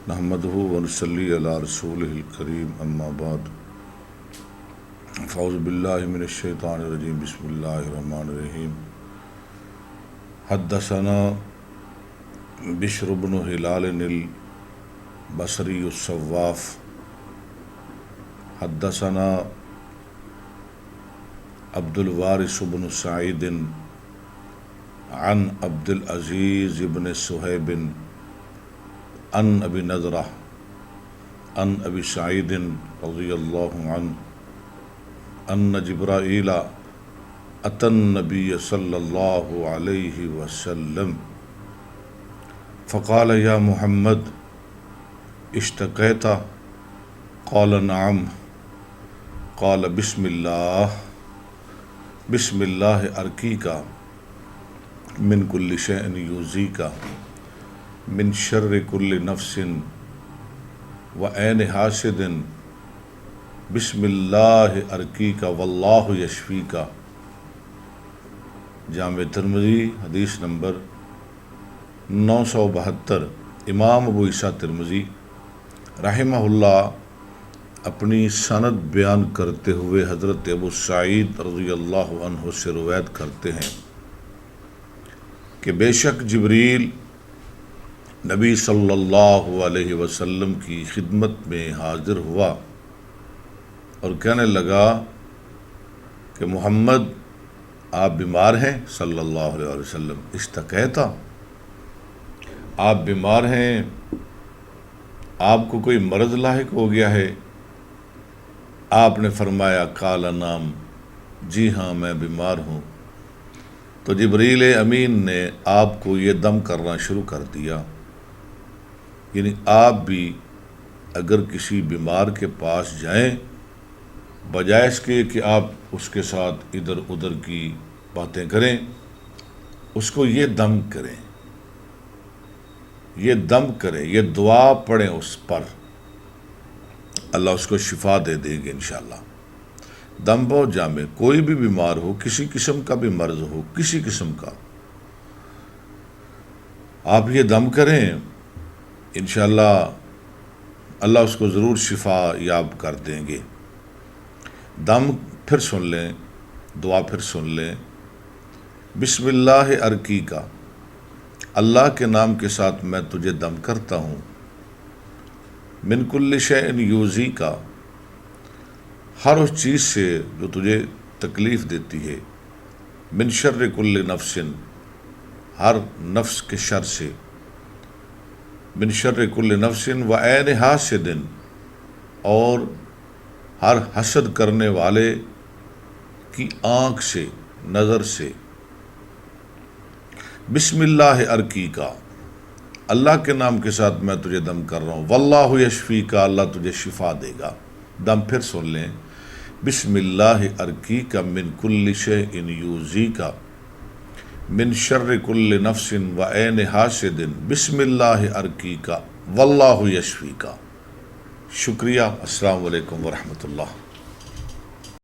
نحمدہ ونصلی علی رسولہ الکریم اما بعد فاعوذ باللہ من الشیطان الرجیم بسم اللہ الرحمن الرحیم حدثنا بشر بن ہلال البصری الصواف حدثنا عبد الوارث بن سعید عن عبد العزیز بن صہیب عن ابی نضرہ عن ابی سعید رضی اللہ عنہ ان جبرائیل اتی النبی صلی اللہ علیہ وسلم فقال یا محمد اشتقیت قال نعم قال بسم اللہ ارقیک من کل شیء یؤذیک من شر کل نفس وعین حاسد بسم اللہ ارقیک واللہ یشفیک۔ جامع ترمذی حدیث نمبر 972۔ امام ابو عیسیٰ ترمذی رحمہ اللہ اپنی سند بیان کرتے ہوئے حضرت ابو سعید رضی اللہ عنہ سے روایت کرتے ہیں کہ بے شک جبریل نبی صلی اللہ علیہ وسلم کی خدمت میں حاضر ہوا اور کہنے لگا کہ محمد آپ بیمار ہیں صلی اللہ علیہ وسلم، اشتقیتا، آپ بیمار ہیں، آپ کو کوئی مرض لاحق ہو گیا ہے؟ آپ نے فرمایا قال نعم، جی ہاں میں بیمار ہوں۔ تو جبریل امین نے آپ کو یہ دم کرنا شروع کر دیا، یعنی آپ بھی اگر کسی بیمار کے پاس جائیں، بجائے اس کے کہ آپ اس کے ساتھ ادھر ادھر کی باتیں کریں، اس کو یہ دم کریں، یہ دعا پڑھیں اس پر، اللہ اس کو شفا دے دیں گے انشاءاللہ۔ دم بہت جامع، کوئی بھی بیمار ہو، کسی قسم کا بھی مرض ہو، کسی قسم کا، آپ یہ دم کریں، انشاءاللہ اللہ اس کو ضرور شفا یاب کر دیں گے۔ دم پھر سن لیں، دعا پھر سن لیں۔ بسم اللہ ارقیک، اللہ کے نام کے ساتھ میں تجھے دم کرتا ہوں۔ من کل شیء یؤذیک، ہر اس چیز سے جو تجھے تکلیف دیتی ہے۔ من شر کل نفس، ہر نفس کے شر سے۔ من شر کل نفس وعین حاسد، اور ہر حسد کرنے والے کی آنکھ سے، نظر سے۔ بسم اللہ ارقیک، اللہ کے نام کے ساتھ میں تجھے دم کر رہا ہوں۔ واللہ یشفیک، اللہ تجھے شفا دے گا۔ دم پھر سن لیں۔ بسم اللہ ارقیک من کل شیء یؤذیک من شر کل نفس وعین حاسد بسم اللہ ارقیک واللہ یشفیک۔ شکریہ، السلام علیکم ورحمۃ اللہ۔